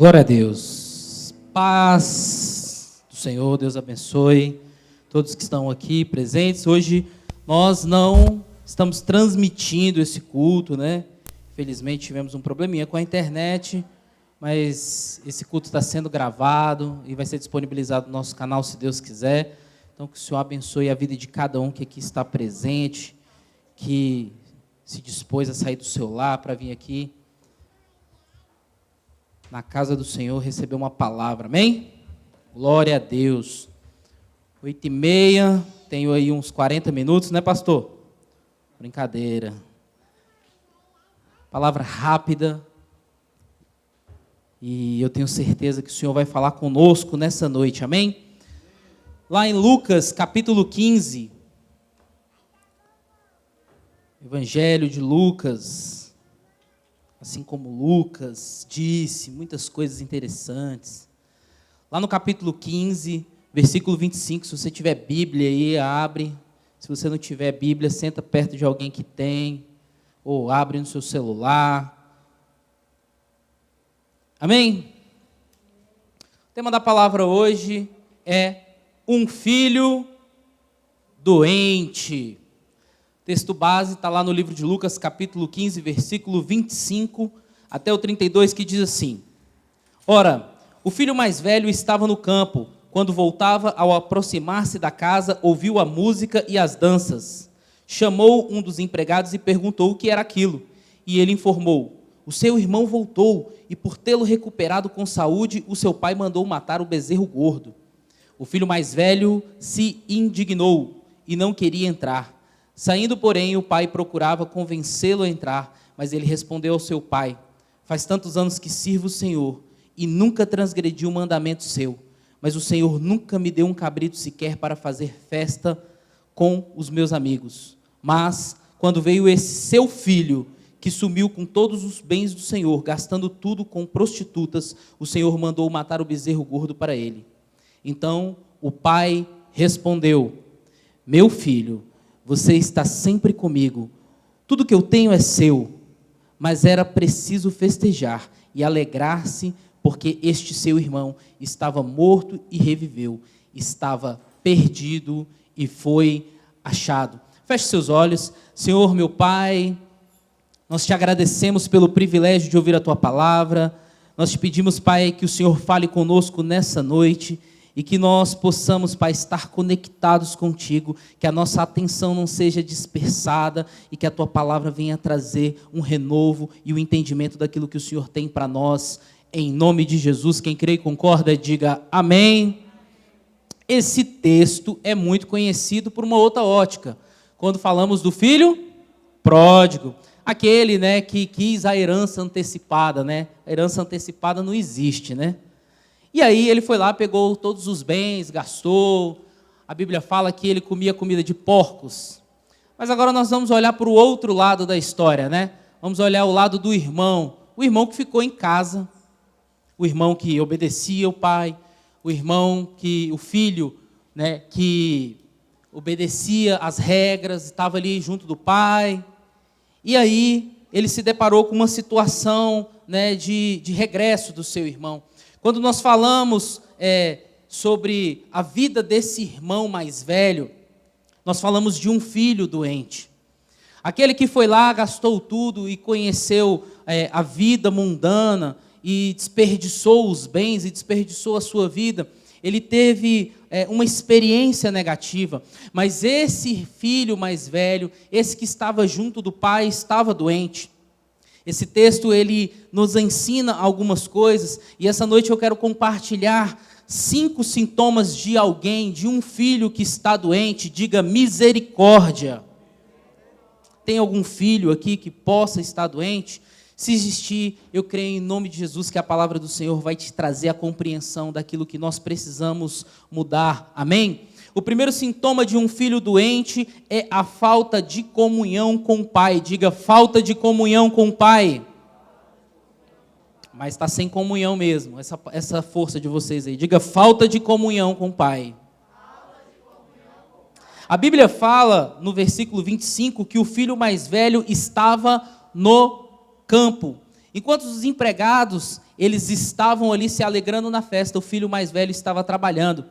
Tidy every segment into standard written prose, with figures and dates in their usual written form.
Glória a Deus. Paz do Senhor, Deus abençoe todos que estão aqui presentes. Hoje nós não estamos transmitindo esse culto, né? Infelizmente tivemos um probleminha com a internet, mas esse culto está sendo gravado e vai ser disponibilizado no nosso canal, se Deus quiser. Então que o Senhor abençoe a vida de cada um que aqui está presente, que se dispôs a sair do seu lar para vir aqui na casa do Senhor receber uma palavra, amém? Glória a Deus. 8h30, tenho aí uns 40 minutos, né, pastor? Brincadeira. Palavra rápida. E eu tenho certeza que o Senhor vai falar conosco nessa noite, amém? Lá em Lucas, capítulo 15, Evangelho de Lucas. Assim como Lucas disse, muitas coisas interessantes. Lá no capítulo 15, versículo 25, se você tiver Bíblia aí, abre. Se você não tiver Bíblia, senta perto de alguém que tem, ou abre no seu celular. Amém? O tema da palavra hoje é um filho doente. O texto base está lá no livro de Lucas, capítulo 15, versículo 25 até o 32, que diz assim: Ora, o filho mais velho estava no campo. Quando voltava, ao aproximar-se da casa, ouviu a música e as danças. Chamou um dos empregados e perguntou o que era aquilo. E ele informou: o seu irmão voltou, e por tê-lo recuperado com saúde, o seu pai mandou matar o bezerro gordo. O filho mais velho se indignou e não queria entrar. Saindo, porém, o pai procurava convencê-lo a entrar, mas ele respondeu ao seu pai: faz tantos anos que sirvo o Senhor, e nunca transgredi um mandamento seu, mas o Senhor nunca me deu um cabrito sequer para fazer festa com os meus amigos. Mas, quando veio esse seu filho, que sumiu com todos os bens do Senhor, gastando tudo com prostitutas, o Senhor mandou matar o bezerro gordo para ele. Então, o pai respondeu: meu filho, você está sempre comigo, tudo que eu tenho é seu, mas era preciso festejar e alegrar-se, porque este seu irmão estava morto e reviveu, estava perdido e foi achado. Feche seus olhos. Senhor, meu Pai, nós te agradecemos pelo privilégio de ouvir a tua palavra. Nós te pedimos, Pai, que o Senhor fale conosco nessa noite, e que nós possamos, Pai, estar conectados contigo, que a nossa atenção não seja dispersada e que a tua palavra venha trazer um renovo e o entendimento daquilo que o Senhor tem para nós, em nome de Jesus. Quem crê e concorda, diga amém. Esse texto é muito conhecido por uma outra ótica, quando falamos do filho pródigo, aquele, né, que quis a herança antecipada, né? A herança antecipada não existe, né? E aí ele foi lá, pegou todos os bens, gastou. A Bíblia fala que ele comia comida de porcos. Mas agora nós vamos olhar para o outro lado da história, né? Vamos olhar o lado do irmão. O irmão que ficou em casa, o irmão que obedecia o pai, o filho, né, que obedecia às regras, estava ali junto do pai. E aí ele se deparou com uma situação, né, de regresso do seu irmão. Quando nós falamos sobre a vida desse irmão mais velho, nós falamos de um filho doente. Aquele que foi lá, gastou tudo e conheceu a vida mundana e desperdiçou os bens e desperdiçou a sua vida. Ele teve uma experiência negativa, mas esse filho mais velho, esse que estava junto do pai, estava doente. Esse texto, ele nos ensina algumas coisas, e essa noite eu quero compartilhar 5 sintomas de alguém, de um filho que está doente. Diga misericórdia. Tem algum filho aqui que possa estar doente? Se existir, eu creio em nome de Jesus que a palavra do Senhor vai te trazer a compreensão daquilo que nós precisamos mudar. Amém? O primeiro sintoma de um filho doente é a falta de comunhão com o pai. Diga, falta de comunhão com o pai. Mas está sem comunhão mesmo, essa força de vocês aí. Diga, falta de comunhão com o pai. A Bíblia fala, no versículo 25, que o filho mais velho estava no campo. Enquanto os empregados, eles estavam ali se alegrando na festa, o filho mais velho estava trabalhando.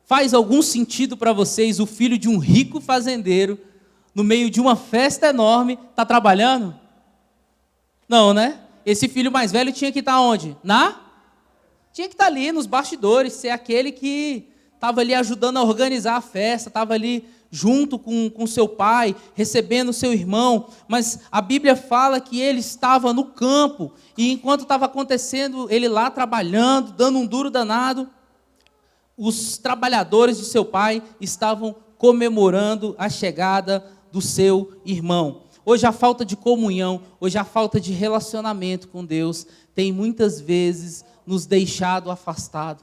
Faz algum sentido para vocês o filho de um rico fazendeiro, no meio de uma festa enorme, está trabalhando? Não, né? Esse filho mais velho tinha que estar onde? Tinha que estar ali nos bastidores, ser aquele que estava ali ajudando a organizar a festa, estava ali junto com seu pai, recebendo seu irmão, mas a Bíblia fala que ele estava no campo, e enquanto estava acontecendo, ele lá trabalhando, dando um duro danado, os trabalhadores de seu pai estavam comemorando a chegada do seu irmão. Hoje a falta de comunhão, hoje a falta de relacionamento com Deus tem muitas vezes nos deixado afastados.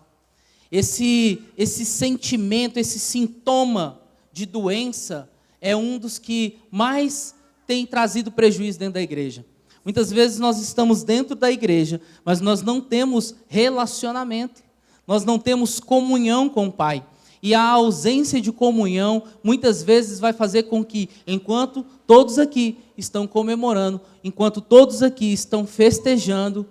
Esse sentimento, esse sintoma de doença é um dos que mais tem trazido prejuízo dentro da igreja. Muitas vezes nós estamos dentro da igreja, mas nós não temos relacionamento, nós não temos comunhão com o Pai. E a ausência de comunhão muitas vezes vai fazer com que, enquanto todos aqui estão comemorando, enquanto todos aqui estão festejando,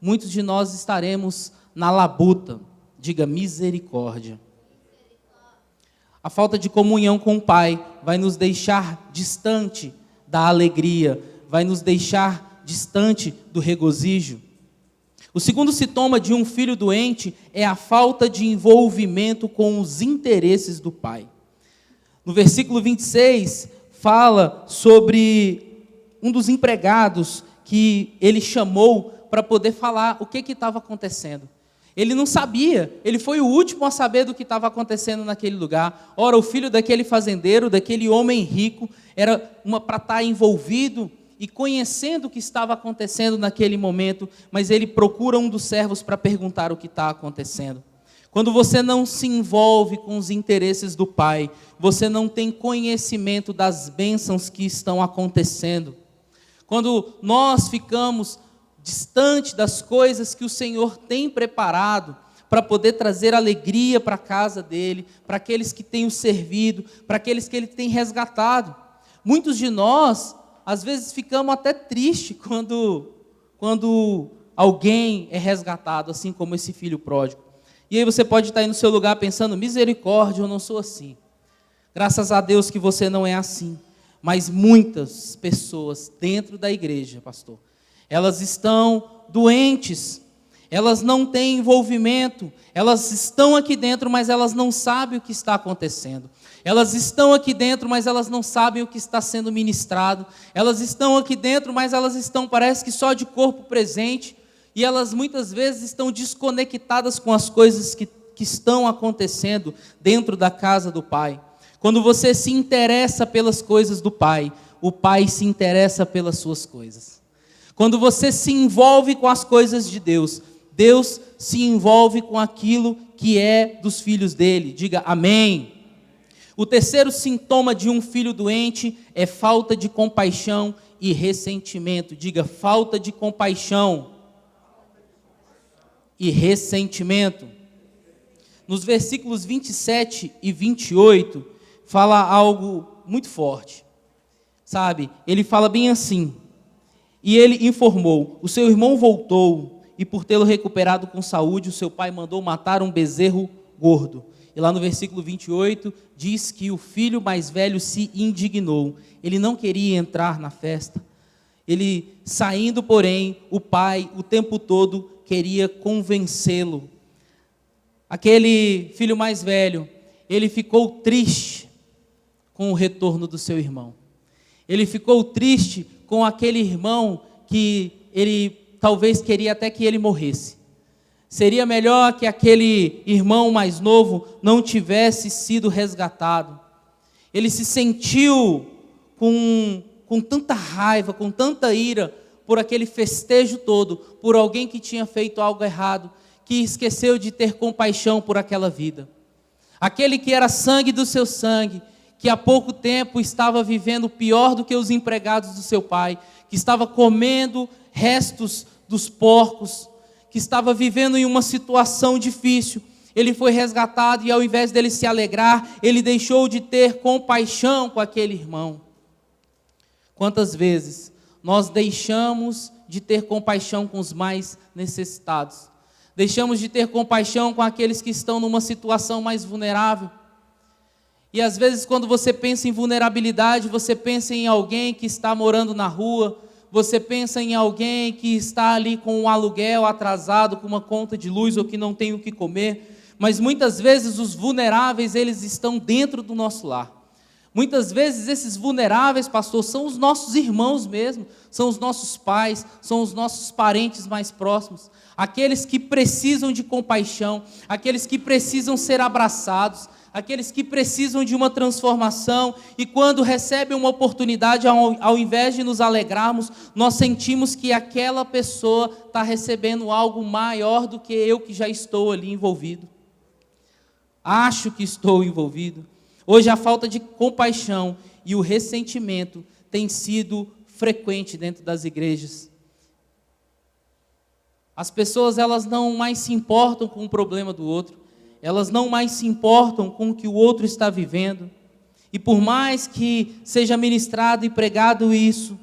muitos de nós estaremos na labuta. Diga misericórdia. A falta de comunhão com o Pai vai nos deixar distante da alegria, vai nos deixar distante do regozijo. O segundo sintoma de um filho doente é a falta de envolvimento com os interesses do pai. No versículo 26, fala sobre um dos empregados que ele chamou para poder falar o que estava acontecendo. Ele não sabia, ele foi o último a saber do que estava acontecendo naquele lugar. Ora, o filho daquele fazendeiro, daquele homem rico, era para estar envolvido e conhecendo o que estava acontecendo naquele momento, mas ele procura um dos servos para perguntar o que está acontecendo. Quando você não se envolve com os interesses do Pai, você não tem conhecimento das bênçãos que estão acontecendo. Quando nós ficamos distante das coisas que o Senhor tem preparado para poder trazer alegria para a casa dele, para aqueles que têm o servido, para aqueles que ele tem resgatado. Muitos de nós, às vezes, ficamos até tristes quando alguém é resgatado, assim como esse filho pródigo. E aí você pode estar aí no seu lugar pensando, misericórdia, eu não sou assim. Graças a Deus que você não é assim. Mas muitas pessoas dentro da igreja, pastor, elas estão doentes, elas não têm envolvimento, elas estão aqui dentro, mas elas não sabem o que está acontecendo. Elas estão aqui dentro, mas elas não sabem o que está sendo ministrado. Elas estão aqui dentro, mas elas estão, parece que só de corpo presente, e elas muitas vezes estão desconectadas com as coisas que estão acontecendo dentro da casa do Pai. Quando você se interessa pelas coisas do Pai, o Pai se interessa pelas suas coisas. Quando você se envolve com as coisas de Deus, Deus se envolve com aquilo que é dos filhos dele. Diga amém. O terceiro sintoma de um filho doente é falta de compaixão e ressentimento. Diga falta de compaixão e ressentimento. Nos versículos 27 e 28, fala algo muito forte. Sabe, ele fala bem assim. E ele informou, o seu irmão voltou, e por tê-lo recuperado com saúde, o seu pai mandou matar um bezerro gordo. E lá no versículo 28, diz que o filho mais velho se indignou. Ele não queria entrar na festa. Ele, saindo, porém, o pai, o tempo todo, queria convencê-lo. Aquele filho mais velho, ele ficou triste com o retorno do seu irmão. Ele ficou triste com aquele irmão que ele talvez queria até que ele morresse. Seria melhor que aquele irmão mais novo não tivesse sido resgatado. Ele se sentiu com tanta raiva, com tanta ira, por aquele festejo todo, por alguém que tinha feito algo errado, que esqueceu de ter compaixão por aquela vida. Aquele que era sangue do seu sangue, que há pouco tempo estava vivendo pior do que os empregados do seu pai, que estava comendo restos dos porcos, que estava vivendo em uma situação difícil. Ele foi resgatado e ao invés dele se alegrar, ele deixou de ter compaixão com aquele irmão. Quantas vezes nós deixamos de ter compaixão com os mais necessitados. Deixamos de ter compaixão com aqueles que estão numa situação mais vulnerável. E às vezes quando você pensa em vulnerabilidade, você pensa em alguém que está morando na rua, você pensa em alguém que está ali com um aluguel atrasado, com uma conta de luz ou que não tem o que comer. Mas muitas vezes os vulneráveis, eles estão dentro do nosso lar. Muitas vezes esses vulneráveis, pastor, são os nossos irmãos mesmo, são os nossos pais, são os nossos parentes mais próximos, aqueles que precisam de compaixão, aqueles que precisam ser abraçados, aqueles que precisam de uma transformação, e quando recebem uma oportunidade, ao invés de nos alegrarmos, nós sentimos que aquela pessoa está recebendo algo maior do que eu que já estou ali envolvido. Acho que estou envolvido. Hoje a falta de compaixão e o ressentimento tem sido frequente dentro das igrejas. As pessoas, elas não mais se importam com o problema do outro, elas não mais se importam com o que o outro está vivendo, e por mais que seja ministrado e pregado isso,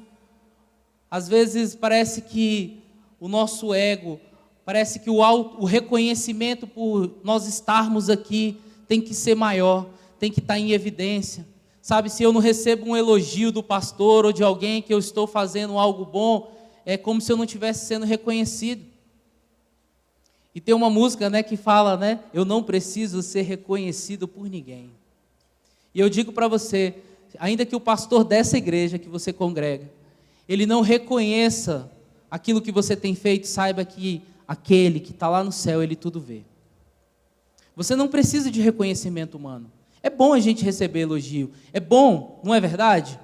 às vezes parece que o nosso ego, parece que o reconhecimento por nós estarmos aqui tem que ser maior, tem que estar em evidência. Sabe, se eu não recebo um elogio do pastor ou de alguém que eu estou fazendo algo bom, é como se eu não estivesse sendo reconhecido. E tem uma música, né, que fala, né, eu não preciso ser reconhecido por ninguém. E eu digo para você, ainda que o pastor dessa igreja que você congrega, ele não reconheça aquilo que você tem feito, saiba que aquele que está lá no céu, ele tudo vê. Você não precisa de reconhecimento humano. É bom a gente receber elogio, é bom, não é verdade?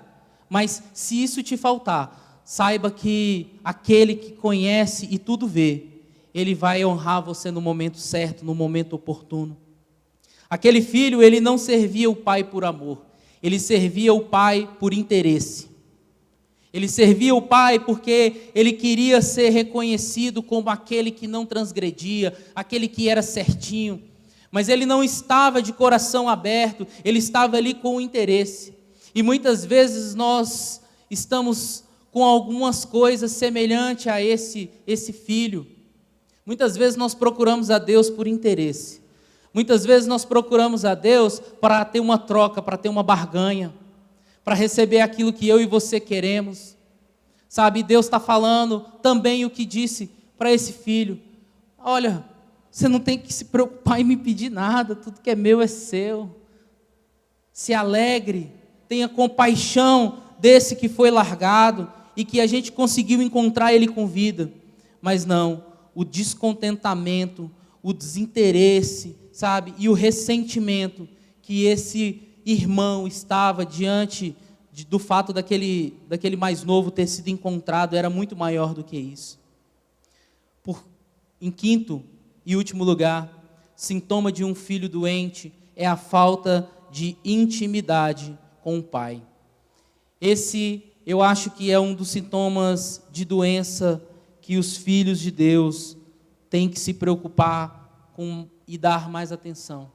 Mas se isso te faltar, saiba que aquele que conhece e tudo vê, ele vai honrar você no momento certo, no momento oportuno. Aquele filho, ele não servia o pai por amor, ele servia o pai por interesse. Ele servia o pai porque ele queria ser reconhecido como aquele que não transgredia, aquele que era certinho. Mas ele não estava de coração aberto, ele estava ali com interesse. E muitas vezes nós estamos com algumas coisas semelhantes a esse filho. Muitas vezes nós procuramos a Deus por interesse. Muitas vezes nós procuramos a Deus para ter uma troca, para ter uma barganha, para receber aquilo que eu e você queremos. Sabe, Deus está falando também o que disse para esse filho. Olha, você não tem que se preocupar em me pedir nada, tudo que é meu é seu. Se alegre, tenha compaixão desse que foi largado e que a gente conseguiu encontrar ele com vida. Mas não, o descontentamento, o desinteresse, sabe, e o ressentimento que esse irmão estava diante do fato daquele mais novo ter sido encontrado, era muito maior do que isso. Em quinto e último lugar, sintoma de um filho doente é a falta de intimidade com o pai. Esse, eu acho que é um dos sintomas de doença que os filhos de Deus têm que se preocupar com e dar mais atenção.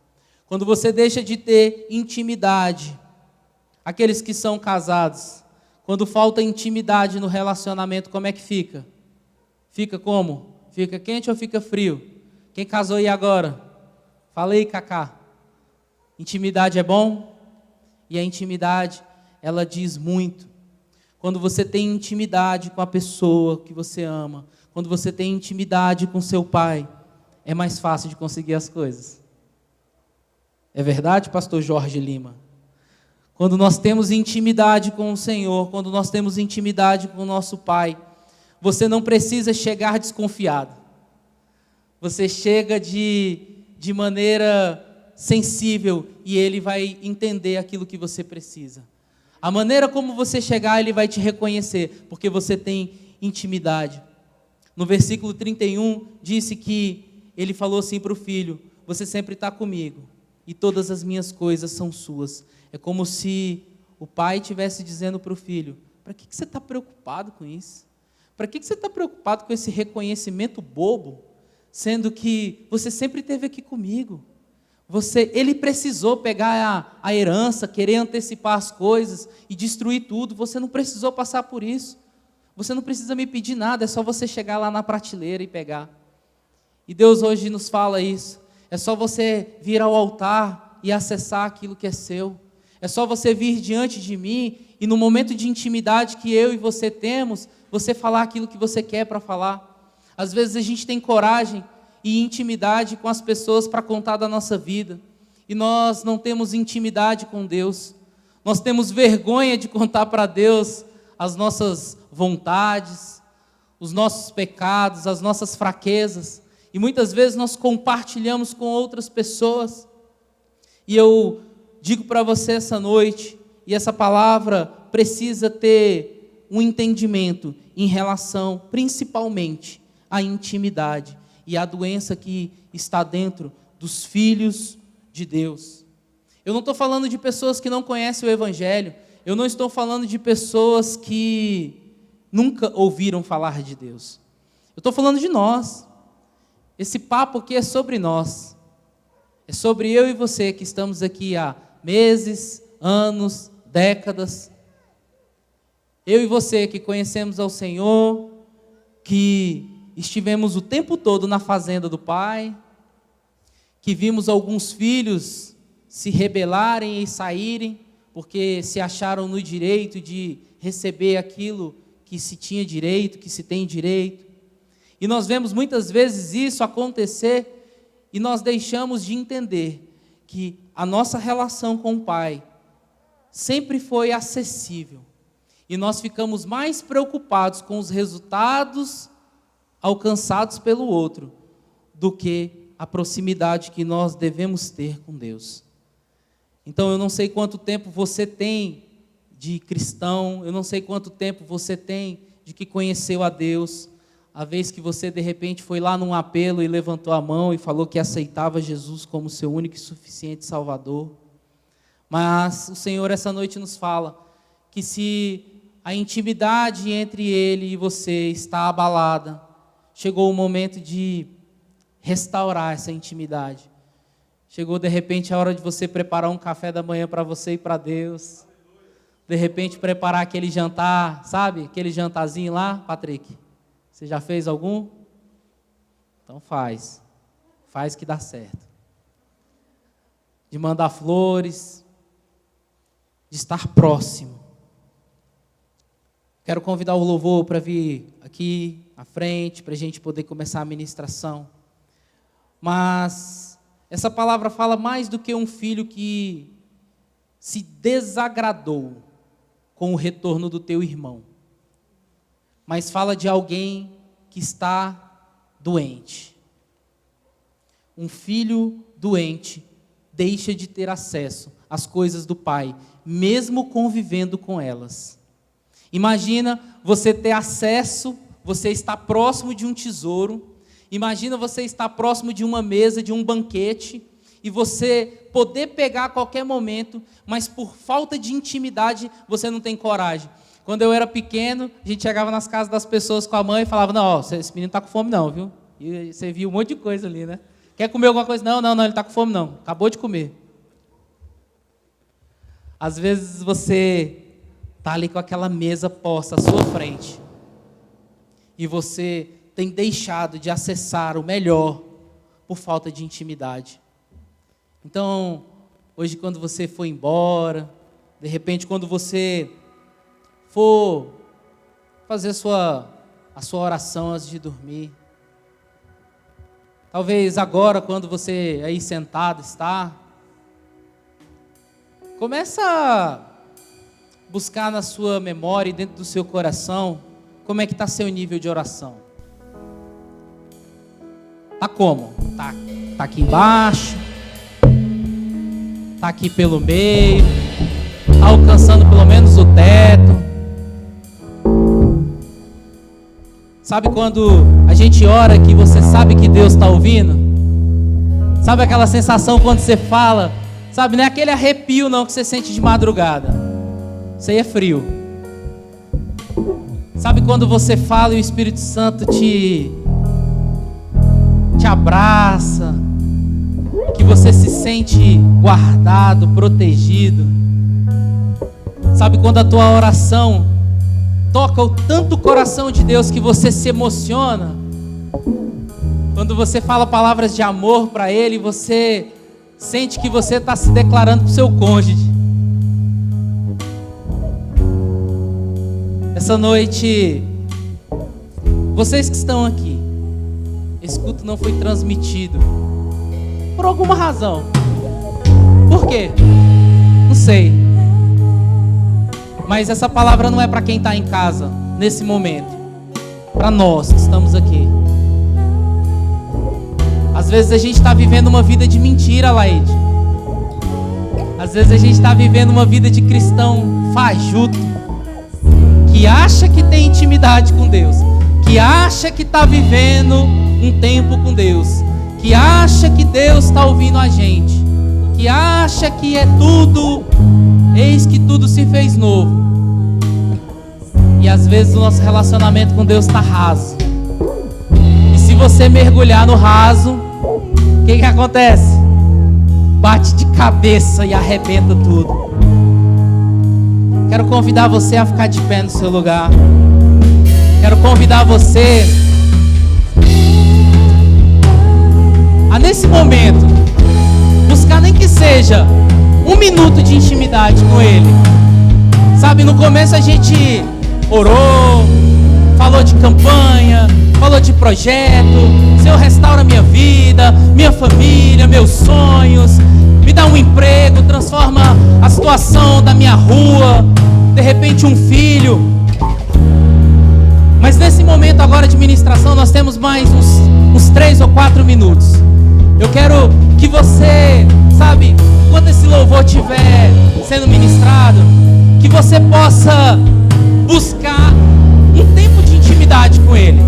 Quando você deixa de ter intimidade, aqueles que são casados, quando falta intimidade no relacionamento, como é que fica? Fica como? Fica quente ou fica frio? Quem casou aí agora? Fala aí, Cacá. Intimidade é bom? E a intimidade, ela diz muito. Quando você tem intimidade com a pessoa que você ama, quando você tem intimidade com seu pai, é mais fácil de conseguir as coisas. É verdade, pastor Jorge Lima? Quando nós temos intimidade com o Senhor, quando nós temos intimidade com o nosso pai, você não precisa chegar desconfiado. Você chega de maneira sensível e ele vai entender aquilo que você precisa. A maneira como você chegar, ele vai te reconhecer, porque você tem intimidade. No versículo 31, disse que ele falou assim para o filho: você sempre está comigo e todas as minhas coisas são suas. É como se o pai estivesse dizendo para o filho: para que você está preocupado com isso? Para que você está preocupado com esse reconhecimento bobo? Sendo que você sempre esteve aqui comigo. Ele precisou pegar a herança, querer antecipar as coisas e destruir tudo. Você não precisou passar por isso. Você não precisa me pedir nada, é só você chegar lá na prateleira e pegar. E Deus hoje nos fala isso. É só você vir ao altar e acessar aquilo que é seu. É só você vir diante de mim e no momento de intimidade que eu e você temos, você falar aquilo que você quer para falar. Às vezes a gente tem coragem e intimidade com as pessoas para contar da nossa vida. E nós não temos intimidade com Deus. Nós temos vergonha de contar para Deus as nossas vontades, os nossos pecados, as nossas fraquezas. E muitas vezes nós compartilhamos com outras pessoas. E eu digo para você essa noite, e essa palavra precisa ter um entendimento em relação, principalmente, à intimidade e à doença que está dentro dos filhos de Deus. Eu não estou falando de pessoas que não conhecem o Evangelho, eu não estou falando de pessoas que nunca ouviram falar de Deus. Eu estou falando de nós. Esse papo aqui é sobre nós. É sobre eu e você que estamos aqui há meses, anos, décadas. Eu e você que conhecemos ao Senhor, que estivemos o tempo todo na fazenda do Pai, que vimos alguns filhos se rebelarem e saírem, porque se acharam no direito de receber aquilo que se tinha direito, que se tem direito. E nós vemos muitas vezes isso acontecer e nós deixamos de entender que a nossa relação com o Pai sempre foi acessível. E nós ficamos mais preocupados com os resultados alcançados pelo outro do que a proximidade que nós devemos ter com Deus. Então eu não sei quanto tempo você tem de cristão, eu não sei quanto tempo você tem de que conheceu a Deus, a vez que você de repente foi lá num apelo e levantou a mão e falou que aceitava Jesus como seu único e suficiente Salvador. Mas o Senhor essa noite nos fala que se a intimidade entre Ele e você está abalada, chegou o momento de restaurar essa intimidade. Chegou de repente a hora de você preparar um café da manhã para você e para Deus. De repente preparar aquele jantar, sabe? Aquele jantarzinho lá, Patrick. Você já fez algum? Então faz. Faz que dá certo. De mandar flores, de estar próximo. Quero convidar o louvor para vir aqui à frente, para a gente poder começar a ministração. Mas essa palavra fala mais do que um filho que se desagradou com o retorno do teu irmão. Mas fala de alguém que está doente. Um filho doente deixa de ter acesso às coisas do pai, mesmo convivendo com elas. Imagina você ter acesso, você estar próximo de um tesouro. Imagina você estar próximo de uma mesa, de um banquete, e você poder pegar a qualquer momento, mas por falta de intimidade você não tem coragem. Quando eu era pequeno, a gente chegava nas casas das pessoas com a mãe e falava, não, ó, esse menino está com fome não, viu? E você viu um monte de coisa ali, né? Quer comer alguma coisa? Não, ele está com fome não, acabou de comer. Às vezes você está ali com aquela mesa posta à sua frente, e você tem deixado de acessar o melhor por falta de intimidade. Então, hoje quando você for embora, de repente quando você for fazer a sua oração antes de dormir, talvez agora quando você aí sentado está, começa a buscar na sua memória e dentro do seu coração, como é que está seu nível de oração. Está como? Está aqui embaixo? Está aqui pelo meio? Está alcançando pelo menos o teto? Sabe quando a gente ora que você sabe que Deus está ouvindo? Sabe aquela sensação quando você fala? Sabe, não é aquele arrepio não que você sente de madrugada. Isso aí é frio. Sabe quando você fala e o Espírito Santo te abraça, que você se sente guardado, protegido? Sabe quando a tua oração toca tanto o coração de Deus que você se emociona. Quando você fala palavras de amor para Ele, você sente que você está se declarando para o seu cônjuge. Essa noite, vocês que estão aqui, esse culto não foi transmitido por alguma razão. Por quê? Não sei. Mas essa palavra não é para quem está em casa nesse momento, para nós que estamos aqui. Às vezes a gente está vivendo uma vida de mentira, Laide. Às vezes a gente está vivendo uma vida de cristão fajuto, que acha que tem intimidade com Deus, que acha que está vivendo um tempo com Deus, que acha que Deus está ouvindo a gente, que acha que é tudo, eis que tudo se fez novo. E às vezes o nosso relacionamento com Deus está raso. E se você mergulhar no raso, o que acontece? Bate de cabeça e arrebenta tudo. Quero convidar você a ficar de pé no seu lugar. Quero convidar você a, nesse momento, buscar nem que seja 1 minuto de intimidade com Ele. Sabe, no começo a gente orou, falou de campanha, falou de projeto. Senhor, restaura minha vida, minha família, meus sonhos. Me dá um emprego, transforma a situação da minha rua, de repente um filho. Mas nesse momento agora de ministração nós temos mais uns 3 ou 4 minutos. Eu quero que você, sabe, enquanto esse louvor estiver sendo ministrado, que você possa buscar um tempo de intimidade com Ele.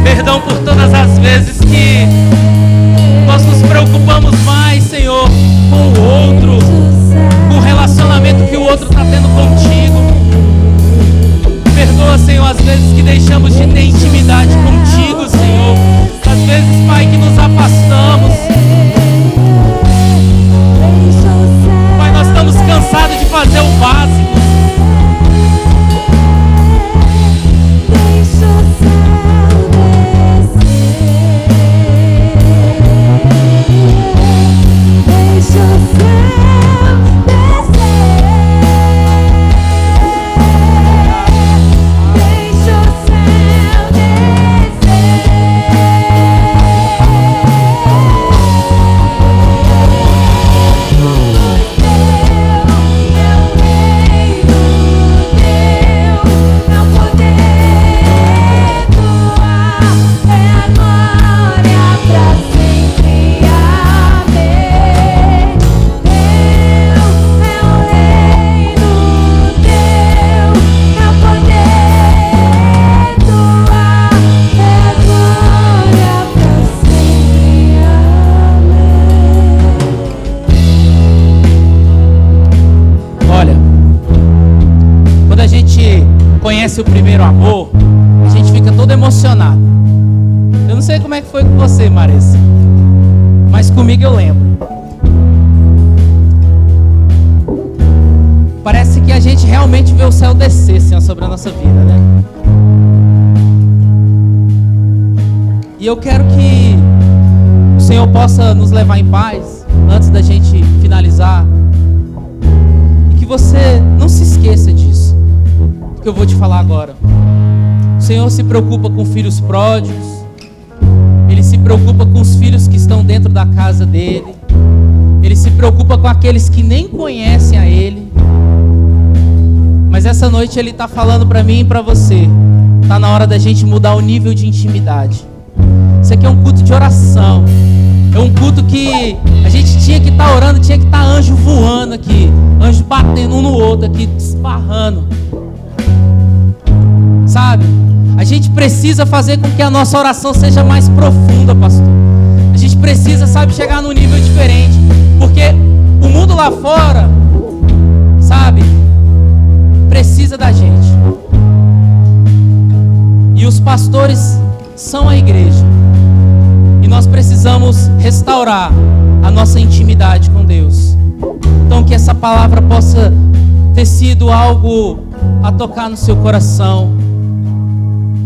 Perdão por todas as vezes que nós nos preocupamos mais, Senhor, com o outro, com o relacionamento que o outro está tendo contigo. Perdoa, Senhor, as vezes que deixamos de ter intimidade contigo, Senhor. Às vezes, Pai, que nos afastamos. Pai, nós estamos cansados de fazer o básico. Conhece o primeiro amor, a gente fica todo emocionado. Eu não sei como é que foi com você, Marissa, mas comigo eu lembro. Parece que a gente realmente vê o céu descer, Senhor, sobre a nossa vida, né? E eu quero que o Senhor possa nos levar em paz, antes da gente finalizar, e que você não se esqueça disso que eu vou te falar agora. O Senhor se preocupa com filhos pródigos. Ele se preocupa com os filhos que estão dentro da casa dele. Ele se preocupa com aqueles que nem conhecem a Ele. Mas essa noite Ele está falando para mim e para você. Está na hora da gente mudar o nível de intimidade. Isso aqui é um culto de oração. É um culto que a gente tinha que estar orando, tinha que estar anjo voando aqui, anjo batendo um no outro aqui, esbarrando. Sabe? A gente precisa fazer com que a nossa oração seja mais profunda, pastor. A gente precisa, sabe, chegar num nível diferente. Porque o mundo lá fora, sabe, precisa da gente. E os pastores são a igreja. E nós precisamos restaurar a nossa intimidade com Deus. Então que essa palavra possa ter sido algo a tocar no seu coração.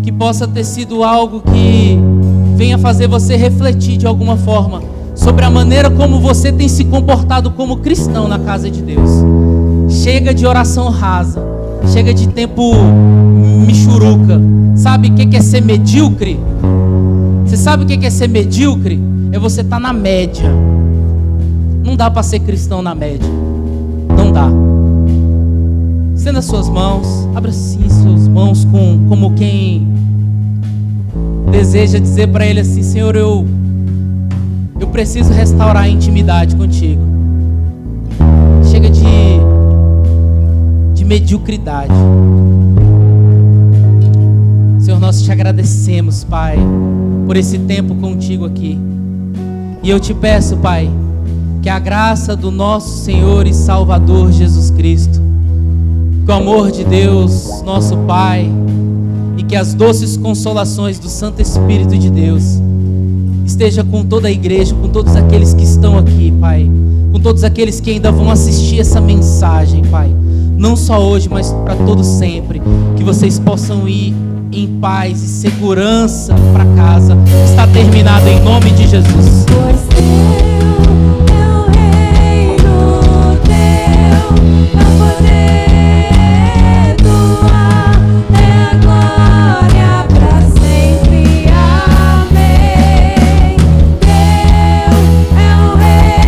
Que possa ter sido algo que venha fazer você refletir de alguma forma sobre a maneira como você tem se comportado como cristão na casa de Deus. Chega de oração rasa. Chega de tempo michuruca. Sabe o que é ser medíocre? Você sabe o que é ser medíocre? É você estar na média. Não dá para ser cristão na média. Não dá. Estenda suas mãos. Abra sim suas mãos como quem deseja dizer para Ele assim: Senhor, eu preciso restaurar a intimidade contigo. Chega de mediocridade. Senhor, nós te agradecemos, Pai, por esse tempo contigo aqui. E eu te peço, Pai, que a graça do nosso Senhor e Salvador Jesus Cristo, que o amor de Deus, nosso Pai, e que as doces consolações do Santo Espírito de Deus esteja com toda a igreja, com todos aqueles que estão aqui, Pai, com todos aqueles que ainda vão assistir essa mensagem, Pai, não só hoje, mas para todo sempre. Que vocês possam ir em paz e segurança para casa. Está terminado em nome de Jesus. Pois